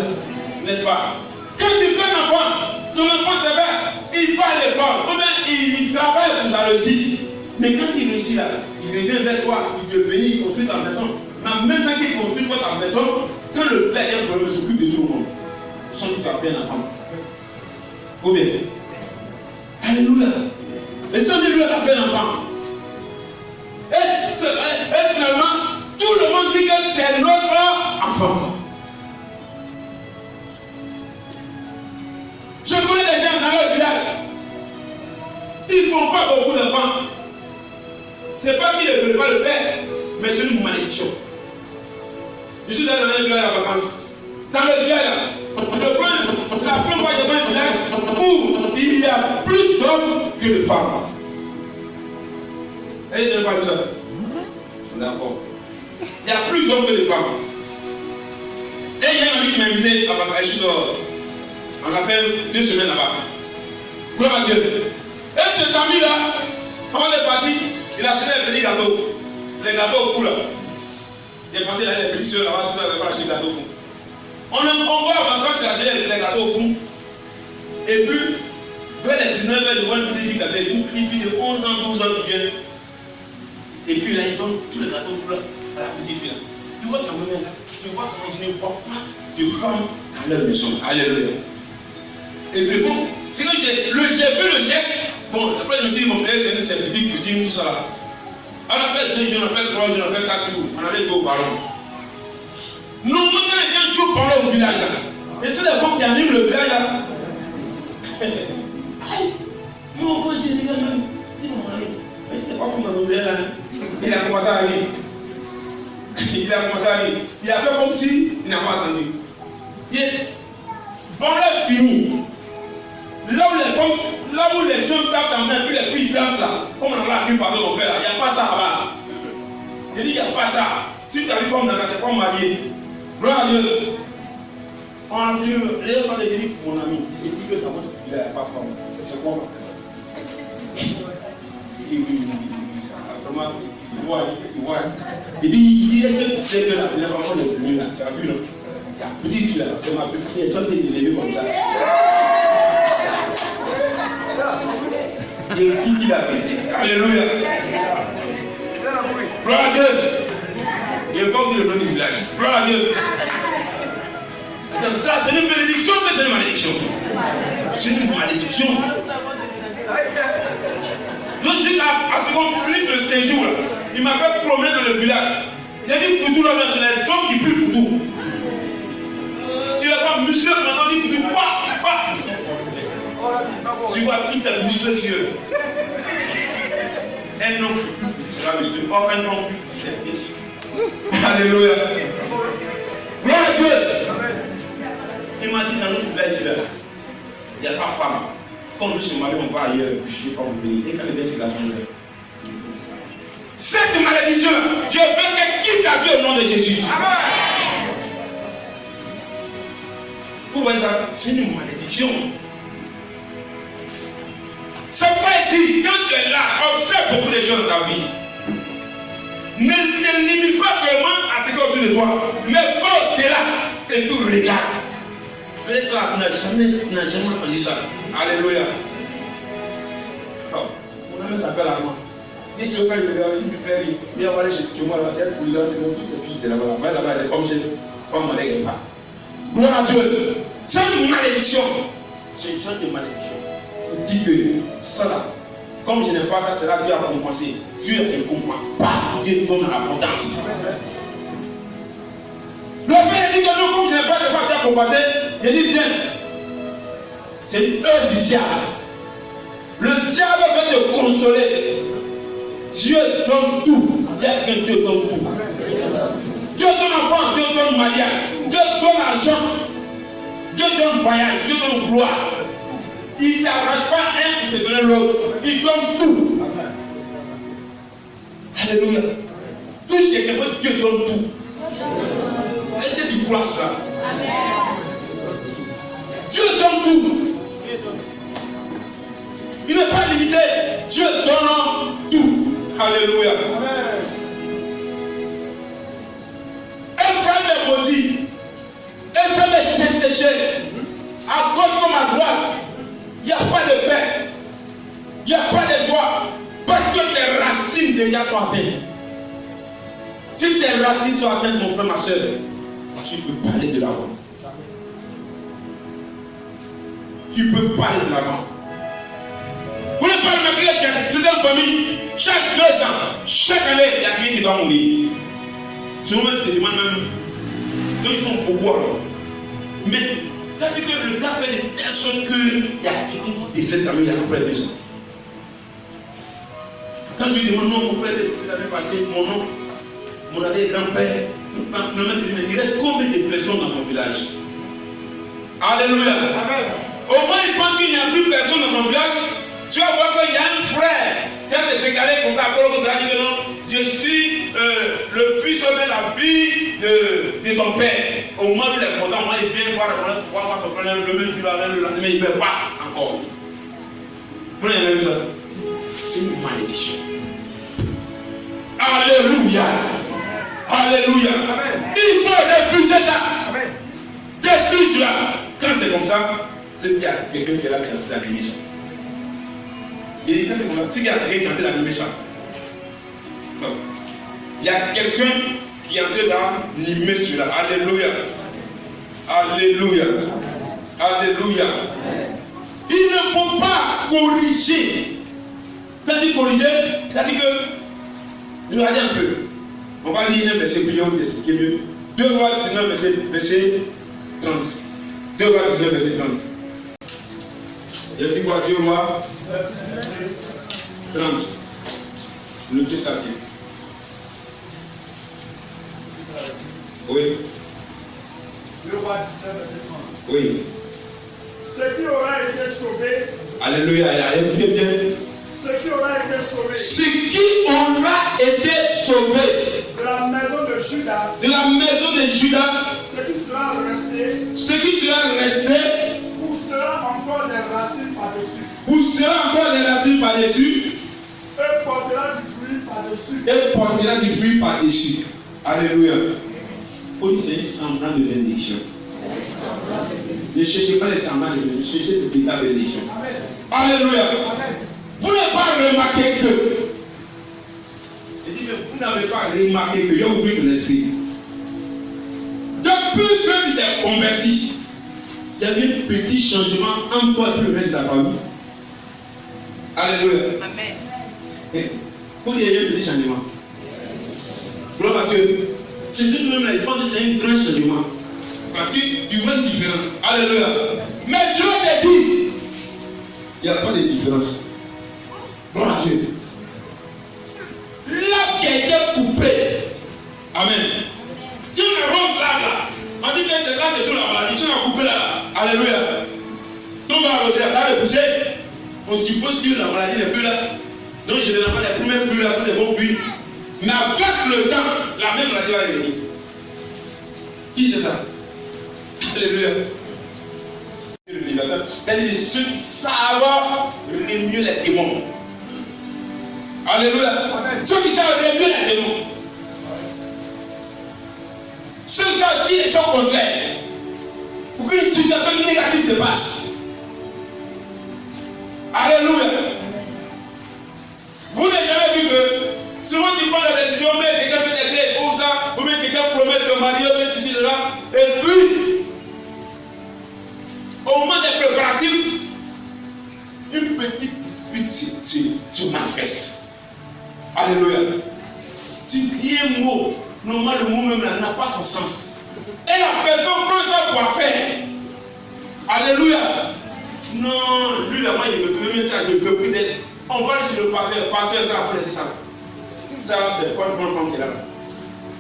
N'est-ce pas? Quand tu fais un enfant, ton enfant c'est vrai, il va à l'école, ou bien il travaille pour sa réussite. Mais quand il réussit là, il revient vers toi, il te bénit, il construit ta maison. Mais en même temps qu'il construit toi ta maison, quand le père est un problème, il s'occupe de tout le monde. Sans doute tu as fait un enfant. Ou bien? Alléluia. Et sans doute tu as fait un enfant. Et finalement, tout le monde dit que c'est notre enfant. Je connais des gens dans leur village. Ils ne font pas beaucoup d'enfants. Ce n'est pas qu'ils ne veulent pas le faire, mais c'est une malédiction. Je suis dans un village à vacances. Dans le village, c'est la première fois que je vois un village où il y a plus d'hommes que de femmes. Et il ne pas ça. D'accord. Il y a plus d'hommes que de femmes. Et il y a un ami qui m'a invité à Bakaïchi. On a fait 2 semaines là-bas. Gloire à Dieu. Et cet ami-là, quand on est parti, il a acheté les petits gâteaux. Les gâteaux au fou là. Il est passé là, les petits soeurs là-bas, tout ça, il a acheté les gâteaux au fou. On va en vacances, il a acheté les gâteaux au fou. Et puis, vers les 19h, il voit une petite fille qui avait une fille de 11 ans, 12 ans qui vient. Et puis là, il donne tous les gâteaux au fou là, à la petite fille là. Tu vois sa maman là, tu vois sa maman, je ne vois pas de femmes dans leur maison. Alléluia. Et puis bon, c'est que j'ai vu le geste. Bon, après je me suis dit, mon frère, c'est ses petites cousines, tout ça là. On a fait 2 jours, on a fait 3 jours, on a fait 4 jours. On avait 2 au ballon. Normalement, quand les gens parler au village là. Et c'est les femmes qui animent le village là. Aïe, non, moi j'ai dit même. Dis mon mari, mais il n'est pas comme dans le village là. Il a commencé à aller. Il a commencé à aller. Il a fait comme si il n'a pas entendu. Bon, là, fini. Là où les gens tapent dans main, puis les filles dansent là, comme on a la par on fait là, il n'y a pas ça là-bas. Il dit, il n'y a pas ça. Si tu as une femme dans la c'est femme mariée, gloire à Dieu. On a fini, les gens sont dit, mon ami, il dit que dans votre vie, il n'y a pas de femme. C'est quoi? Oui, ça. Comment tu vois? Il dit, est-ce que tu sais que la première femme est venue là? Tu as vu, non? La petite fille là, c'est ma petite fille, elle sortait de l'élever comme ça. Il dit la petite. Alléluia. Gloire à Dieu. Il n'y a pas dit le nom du village. Gloire à Dieu. Ça, c'est une bénédiction, mais c'est une malédiction. C'est une malédiction. Donc Dieu a fait qu'on finisse le séjour là. Il m'a fait promener dans le village. J'ai dit Foudou là, c'est les hommes qui puent Foudou. Tu n'as pas musclé pour entendre Foudou. Tu vois qui t'a musclé sur eux. Un nom sera musclé. Pas un nom plus. Alléluia. Gloire à Dieu. Il m'a dit dans notre village ici là, il n'y a pas de femme. Quand nous sommes mariés, on va ailleurs, juger par le pays. Et quand les verset là sont là. Cette malédiction là, je veux qu'elle quitte ta vie au nom de Jésus. Amen. Vous voyez ça, c'est une malédiction. Ça peut être dit, quand tu es là, observe beaucoup de choses dans ta vie. Ne limite pas seulement à ce qu'il y a autour de toi, mais va au-delà et tu regardes. Fais ça, tu n'as jamais entendu ça. Alléluia. Oh, mon ami s'appelle Armand. Si c'est quand il me regarde, il me fait rire. Il va aller chez moi, la tête, pour lui donner toutes les filles de là-bas. Mais là-bas, elle est comme chez comme mon élève pas. Gloire à Dieu. C'est une malédiction. C'est une genre de malédiction. Il dit que ça là, comme je n'aime pas ça, c'est là que Dieu a compensé. Dieu ne compense pas. Dieu donne l'abondance. Le Père dit que non, comme je n'aime pas, c'est pas Dieu a compensé. Je dis bien. C'est une œuvre du diable. Le diable veut te consoler. Dieu donne tout. Dieu donne tout. Dieu donne enfant, Dieu donne mariage, Dieu donne argent, Dieu donne voyage, Dieu donne gloire. Il n'arrache pas un pour te donner l'autre. Il donne tout. Alléluia. Tout ce qui est capable, Dieu donne tout. Est-ce que tu crois ça? Dieu donne tout. Il n'est pas limité. Dieu donne tout. Alléluia. Un frère est maudit. Un frère est desséché. À gauche comme à droite. Il n'y a pas de paix. Il n'y a pas de joie. Parce que tes racines déjà sont atteintes. Si tes racines sont atteintes, mon frère, ma soeur, tu peux parler de l'avant. Tu peux parler de l'avant. Vous ne parlez pas de quelqu'un qui a assisté dans une famille. Chaque 2 ans, chaque année, il y a quelqu'un qui doit mourir. Souvent, tu te demandes même. Donc, ils sont beaucoup alors. Mais, ça veut dire que le gars fait de telle sorte qu'il y a quelqu'un qui décède dans il y a à peu près 2 ans. Quand tu lui demandes, non, mon frère décédé l'année passée, mon oncle, mon arrière-grand-père, il reste combien de personnes dans ton village? Alléluia. Amen. Au moins, il pense qu'il n'y a plus personne dans ton village. Tu vas voir qu'il y a un frère qui a été déclaré comme ça, je suis le fils de la fille de ton père. Au moment où il est content, moi il vient voir son frère, le même jour, le lendemain, il ne peut pas encore. Vous voyez même ça? C'est une malédiction. Alléluia. Alléluia. Amen. Il faut refuser ça. Amen. Détruire cela. Quand c'est comme ça, c'est qu'il y a quelqu'un qui est là qui a animé ça. Et quand c'est comme ça, c'est qu'il y a quelqu'un qui est en train d'animer ça. Il y a quelqu'un qui est en train d'animer cela. Alléluia. Alléluia. Alléluia. Il ne faut pas corriger. C'est-à-dire corriger, c'est-à-dire que, regardez un peu. On va lire un verset plus haut, expliquer mieux. 2 Rois 19, verset 30. 2 rois 19, verset 30. Il dit quoi? 2 rois 30. Notez ça bien. Oui. 2 rois 19, verset 30. Oui. Ce qui aura été sauvé. Alléluia. Écoutez bien. Ce qui aura été sauvé. Ce qui aura été sauvé. De la maison de Judas. De la maison de Judas. Ce qui sera resté. Ce qui sera resté. Poussera encore des racines par-dessus. Poussera encore des racines par-dessus. Et portera du fruit par-dessus. Et portera du fruit par-dessus. Alléluia. On dit c'est un semblant de bénédiction. Ne cherchez pas les semblants de bénédiction, cherchez de véritable bénédiction. Alléluia. Vous n'avez pas remarqué que. Il dit, mais vous n'avez pas remarqué que j'ai ouvert ton esprit. Depuis que tu t'es converti, il y avait un petit changement en toi et le reste de la famille. Alléluia. Amen. Pour qu'il y ait un petit changement. Gloire à Dieu. C'est tout même là, je pense que c'est un grand changement. Parce qu'il y a une différence. Alléluia. Mais Dieu t'a dit, il n'y a pas de différence. Gloire à Dieu. L'arbre qui a été coupé. Amen. Tu me roses là. On dit que c'est là que tout la maladie. Tu l'as coupé là. Alléluia. Tout va arroser, ça va repousser. On suppose que la maladie n'est plus là. Donc généralement les premiers fruits là sont des bons fruits. Mais avec le temps, la même maladie va revenir. Qui c'est ça? Alléluia. C'est-à-dire ceux qui savent remuer les démons. Alléluia. Ceux qui savent remuer les démons. Ceux qui savent dire les choses contraires. Pour qu'une situation négative se passe. Alléluia. Vous n'avez jamais vu que souvent tu prends la décision, mais quelqu'un peut t'aider pour ça, ou bien quelqu'un promet de marier, ou bien ceci, cela, et puis au moment des préparatifs, une petite dispute se manifeste. Alléluia. Tu dis un mot, normalement le mot même là n'a pas son sens. Et la personne prend ça pour faire. Alléluia. Non, lui là-bas il me peut ça, je ne peux plus d'être. On va aller sur le pasteur, pasteur ça après c'est ça. Ça c'est pas une bonne femme qui est là.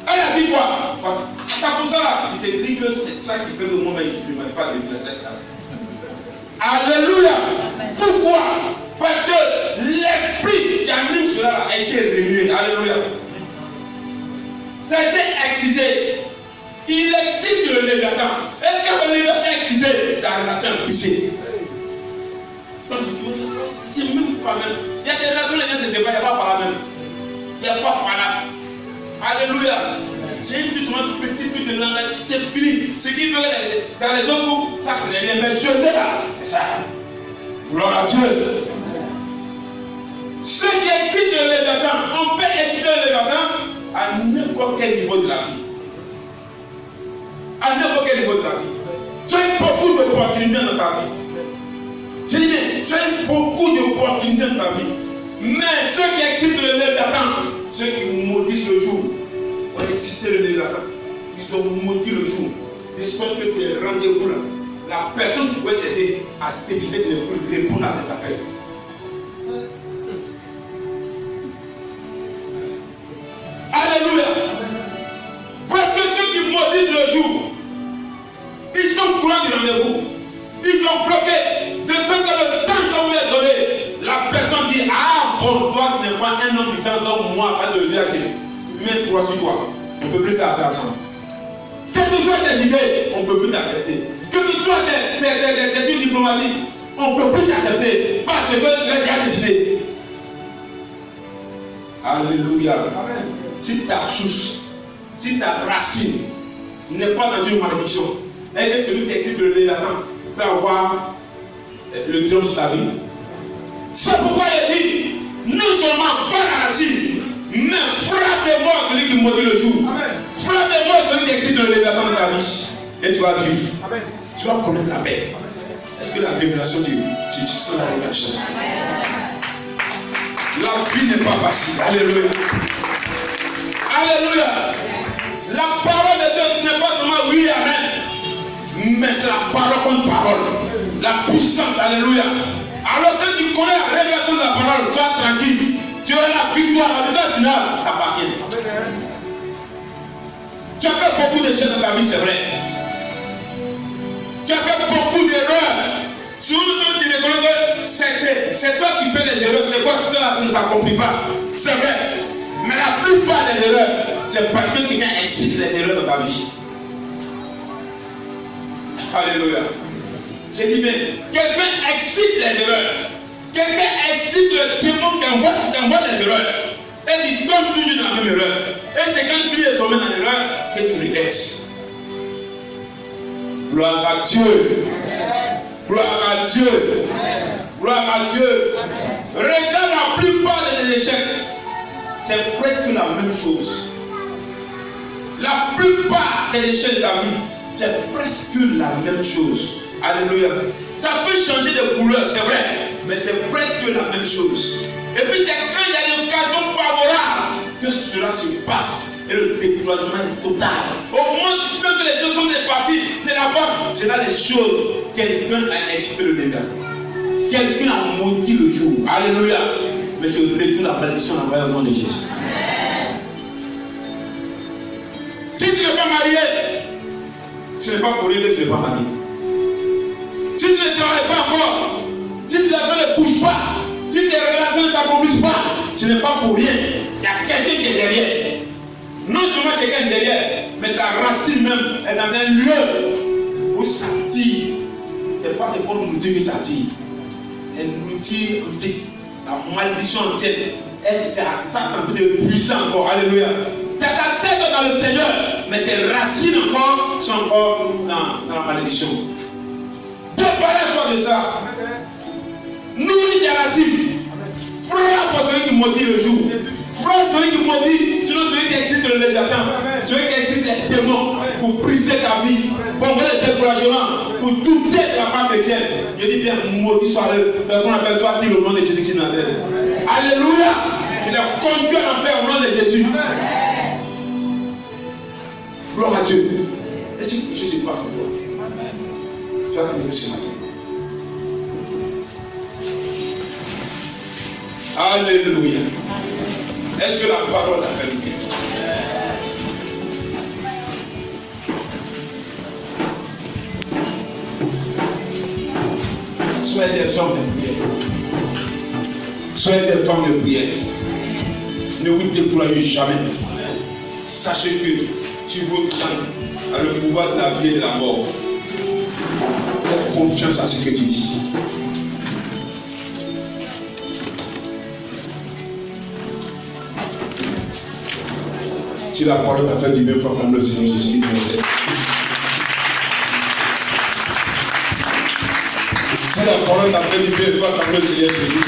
Elle a dit quoi? Parce que ça pour ça là, je te dis que c'est ça qui fait que moi-même je ne peux pas devenir cette là. Alléluia. Pourquoi? Parce que l'esprit qui anime cela a été remué. Alléluia. Ça a été excité. Il excite le léviathan. Et quand le léviathan est excité, ta relation est brisée. C'est même pas même. Il y a des relations, les gens se séparent, il n'y a pas par là même. Il n'y a pas par là. Alléluia. C'est une petite langue, c'est fini. Ce qui fait que dans les autres groupes, ça c'est les liens. Mais je sais là, c'est ça. Gloire à Dieu. Ceux qui excitent le léviathan, on peut exciter le léviathan à n'importe quel niveau de la vie. À n'importe quel niveau de la vie. Tu as beaucoup d'opportunités dans ta vie. Je dis bien, tu as beaucoup d'opportunités dans ta vie. Mais ceux qui excitent le léviathan, ceux qui maudissent le jour, ont excité le léviathan. Ils ont maudit le jour. De sorte que tes rendez-vous là, la personne qui pouvait t'aider a décidé de répondre à tes appels. Alléluia. Parce que ceux qui maudissent le jour, ils sont courants du rendez-vous. Ils sont bloqués. De ce que le temps qu'on lui a donné, la personne dit, ah bon, toi tu n'es pas un homme du temps comme moi, pas de dire que mets toi sur toi. On ne peut plus faire affaire ensemble. Que tu sois tes idées, on ne peut plus t'accepter. Que tu sois tes trucs diplomatiques, on ne peut plus t'accepter. Parce que tu as déjà décidé. Alléluia. Amen. Si ta source, si ta racine n'est pas dans une malédiction, est-ce que celui qui excite le léviathan peut avoir le triomphe sur ta vie? C'est pourquoi il dit, non seulement pas la racine, mais frappe-moi celui qui maudit le jour. Frappe-moi celui qui excite le léviathan dans ta vie. Et tu vas vivre. Amen. Tu vas connaître la paix. Est-ce que la révélation, tu sens la révélation? La vie n'est pas facile. Alléluia. Alléluia. La parole de Dieu, ce n'est pas seulement oui, amen. puissance. Alléluia. Alors que tu connais la révélation de la parole, sois tranquille. Tu auras la victoire, la victoire finale t'appartient. Tu as fait beaucoup de choses dans ta vie, c'est vrai. Tu as fait beaucoup d'erreurs. Surtout tu reconnais que c'est toi qui fais les erreurs. C'est quoi cela qui ne s'accomplit pas? C'est vrai. Mais la plupart des erreurs, c'est parce que quelqu'un excite les erreurs dans ta vie. Alléluia. J'ai dit, mais quelqu'un excite les erreurs. Quelqu'un excite le démon qui envoie les erreurs. Et tu tombes toujours dans la même erreur. Et c'est quand tu es tombé dans l'erreur que tu regrettes. Gloire à Dieu. Gloire à Dieu. Gloire à Dieu. Regarde la plupart des échecs. C'est presque la même chose. La plupart des échecs de ta vie, c'est presque la même chose. Alléluia. Ça peut changer de couleur, c'est vrai, mais c'est presque la même chose. Et puis c'est quand il y a une occasion favorable que cela se passe. Et le découragement est total. Au moment où tu sens que les choses sont départies, c'est là-bas. C'est là les choses. Quelqu'un a excité le dégât. Quelqu'un a maudit le jour. Alléluia. Mais je retourne la malédiction envoyée au nom de Jésus. Si tu n'es pas marié, ce n'est pas pour rien que tu n'es pas marié. Si tu ne travailles pas encore, si tes affaires ne bougent pas, si tes relations ne s'accomplissent pas, ce n'est pas pour rien. Il y a quelqu'un qui est derrière. Non seulement quelqu'un est derrière, mais ta racine même est dans un lieu où ça tire. Ce n'est pas des bonnes nourritures qui s'attirent. Une nourriture antique. La malédiction ancienne, elle c'est à Satan un peu de puissant encore. Alléluia. C'est ta tête dans le Seigneur, mais tes racines encore sont encore dans la malédiction. Préparez-toi de ça. Nourris tes racines. Frappe celui qui maudit le jour. Frappe celui qui maudit, sinon celui qui excite le léviathan, celui qui excite les démons pour briser ta vie, pour envoyer le découragement, pour douter de la part chrétienne. Je dis bien, maudit soit le qu'on appelle soit-il au nom de Jésus qui Nazareth. Alléluia. Je les conduis à l'enfer au nom de Jésus. Gloire à Dieu. Et si quelque chose se passe en toi, tu vas tenir ce matin. Alléluia. Est-ce que la parole a fait le bien? Soyez des hommes de prière. Soyez des femmes de prière. Ne vous découragez jamais. Sachez que tu veux prendre le pouvoir de la vie et de la mort. Fais confiance à ce que tu dis. Si la parole t'a fait du bien, faut comme le Seigneur Jésus. Si la parole t'a fait du bien, faut comme le Seigneur Jésus.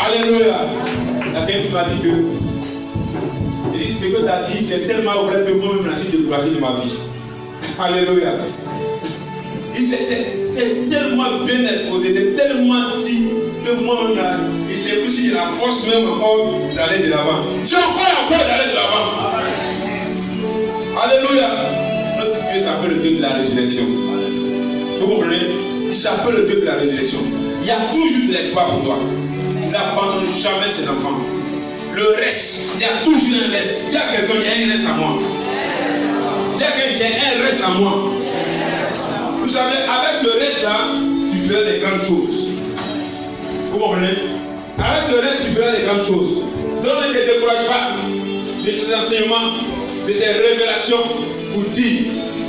Alléluia. La quelqu'un qui m'a dit que ce que tu as dit, c'est tellement vrai que moi-même je suis découragé de ma vie. Alléluia. C'est tellement bien exposé, c'est tellement dit que moi-même là, il s'est aussi de la force même encore d'aller de l'avant. Tu as encore d'aller de l'avant. Alléluia. Notre Dieu s'appelle le Dieu de la résurrection. Vous comprenez? Il s'appelle le Dieu de la résurrection. Il y a toujours de l'espoir pour toi. Il n'abandonne jamais ses enfants. Le reste, il y a toujours un reste. Il y a quelqu'un, il y a un reste à moi. Il y a quelqu'un, il y a un reste à moi. Vous savez, avec ce reste-là, tu feras des grandes choses. Vous comprenez? Avec ce reste, tu feras des grandes choses. Donc ne te décourage pas de ces enseignements, de ces révélations pour dire,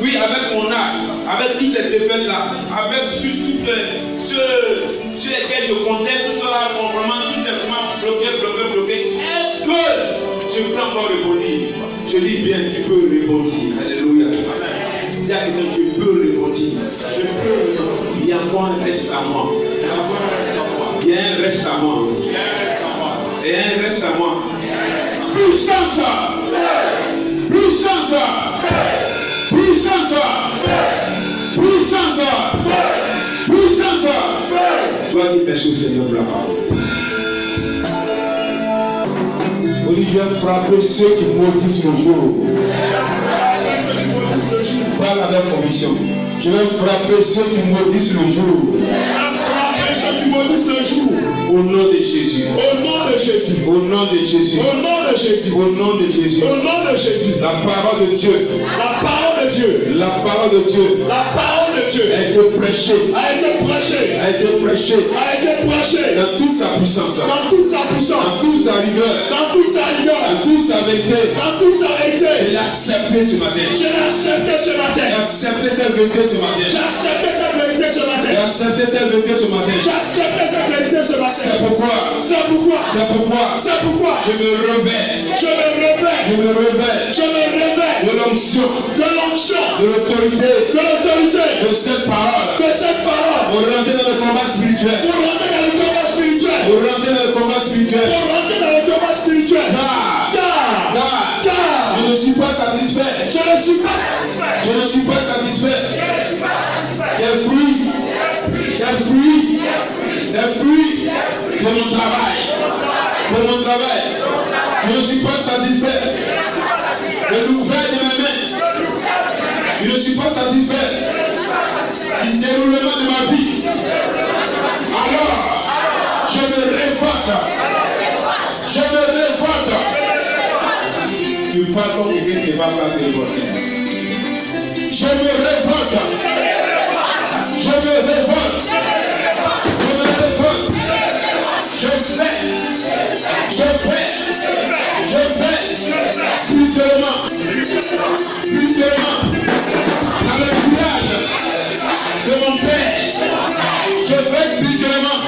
oui, avec mon âge, avec toute cette défaite-là, avec tout sur lesquels je comptais, tout cela, mon vraiment, tout est vraiment bloqué. Est-ce que je peux encore rebondir? Je dis bien, tu peux rebondir. Alléluia. Il y a quelqu'un qui peut rebondir. Je peux rebondir. Il y a encore un reste à moi. Il y a un reste à moi. Et un reste à moi. Puissance! Puissance! Puissance! Puissance! Puissance! Toi qui merci au Seigneur pour la parole. Olivier a frappé ceux qui maudissent mon jour. parle avec conviction. Je vais frapper ceux qui maudissent le jour. Frapper ceux qui maudissent le jour. Au nom de Jésus. Au nom de Jésus. Au nom de Jésus. Au nom de Jésus. Au nom de Jésus. Au nom de Jésus. La parole de Dieu. La parole de Dieu. La parole de Dieu. La parole de Dieu A été prêchée. a été prêchée. A été prêchée. A été prêchée. Dans toute sa puissance. Dans toute sa Dans puissance. toute sa rigueur. Dans toute sa rigueur. Dans toute sa vérité. Dans toute sa Je vérité. l'ai accepté ce matin. Je l'ai accepté ce J'ai matin. accepté telle vérité ce matin. J'ai accepté cette vérité ce J'ai matin. accepté telle vérité ce matin. J'ai accepté cette vérité ce C'est matin. pourquoi. C'est pourquoi. C'est pourquoi. C'est pourquoi. Je me réveille. Je me réveille. Je me réveille. Je me réveille De l'onction. de l'onction, De l'autorité. de l'autorité, De cette parole. de cette parole. Pour rentrer dans le combat spirituel. Pour rentrer dans le combat spirituel. Pour rentrer dans le combat spirituel. Pour rentrer dans le combat spirituel. Car Car je ne suis pas satisfait. je ne suis pas satisfait. Je ne suis pas satisfait. Je ne suis pas satisfait. Des fruits. Des fruits. Des fruits de mon travail. De mon travail. Je ne suis pas satisfait. De l'ouvrage de mes mains. Je ne suis pas satisfait. Du déroulement de ma vie. Alors, je me révolte. Je me révolte. Tu parles comme quelqu'un qui va pas se révolter. Je me révolte. Je me révolte. Je me révolte. Je fais. Je fais. Je fais. Spirituellement. Spirituellement. Dans le village de mon père. Je fais spirituellement.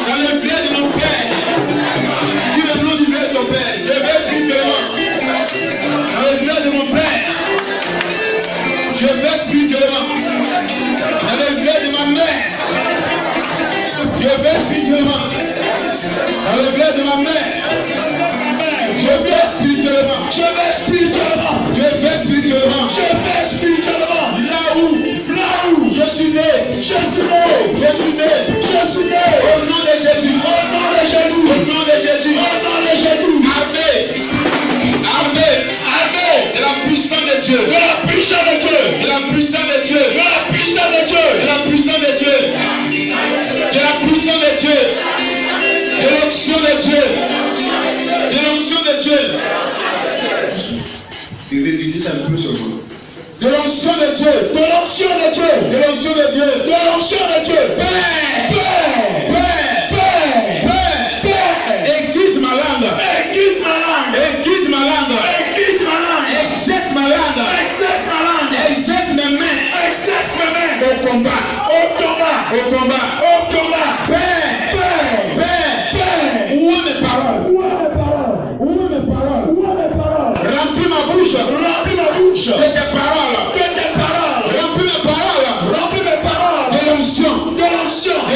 Dans le village de mon père. Dis le nom du village de ton père. Je fais spirituellement. Dans le village de mon père. Je vais spirituellement. Dans le village de ma mère. Je vais spirituellement. Dans le village de ma mère. Je vais spirituellement. Je vais spirituellement. Je vais spirituellement. Je vais spirituellement. Là où je suis né. Je suis né. Je suis né. Je suis né. Au nom de Jésus. Au nom de Jésus. Au nom de Jésus. Au nom de Jésus. Armé. De la puissance de Dieu. De la puissance de Dieu. De la puissance de Dieu. De la puissance de Dieu. De la puissance de Dieu. De la puissance de Dieu. De l'onction de Dieu. De l'onction de Dieu. Dis un peu sur vous. De l'onction de Dieu. De l'onction de Dieu. De l'onction de Dieu. De l'onction de Dieu. Père. Père. Aiguise ma langue. Aiguise ma langue. Aiguise ma langue. Aiguise ma langue. Exerce ma langue. Exerce ma langue. Exerce mes mains. Exerce mes mains. Au combat. Au combat. Au combat. Au combat. Père. Où est mes paroles? Où est mes paroles? Remplis ma bouche. Remplis ma bouche. De tes paroles. De tes paroles. Remplis mes paroles. Remplis mes paroles. De l'onction. De l'onction. De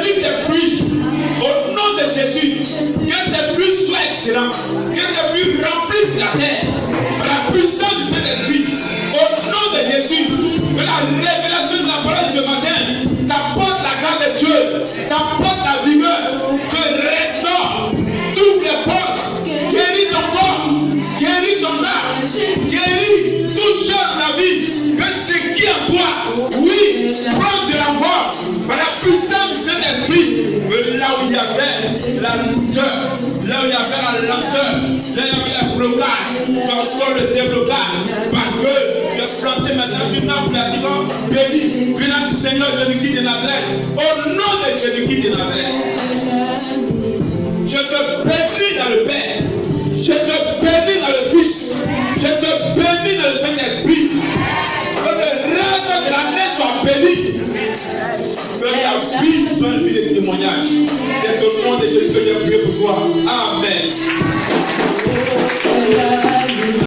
bénis tes fruits. Au nom de Jésus, que tes fruits soient excellents. Que tes fruits remplissent la terre. Par la puissance du Saint-Esprit. Au nom de Jésus, que la révélation de la parole ce matin t'apporte la grâce de Dieu, t'apporte la vigueur, que restaure, ouvre les portes, guéris ton corps, guéris ton âme, guéris toute chose de la vie, que ce qui est en toi, oui, prends de la mort, par la puissance du Saint-Esprit, que là où il y avait la lourdeur, là où il y avait la lenteur, là où il y avait le blocage, tu encore le déblocage, parce que tu es planté maintenant sur une arbre d'argent, béni, venant du Seigneur Jésus-Christ de Nazareth, au nom de Jésus-Christ de Nazareth. Je te bénis dans le Père, je te bénis dans le Fils, je te bénis dans le Saint-Esprit. Que le reste de l'année soit béni. Que ta vie soit une vie de témoignage. C'est au nom de Jésus que j'ai prié pour toi. Amen.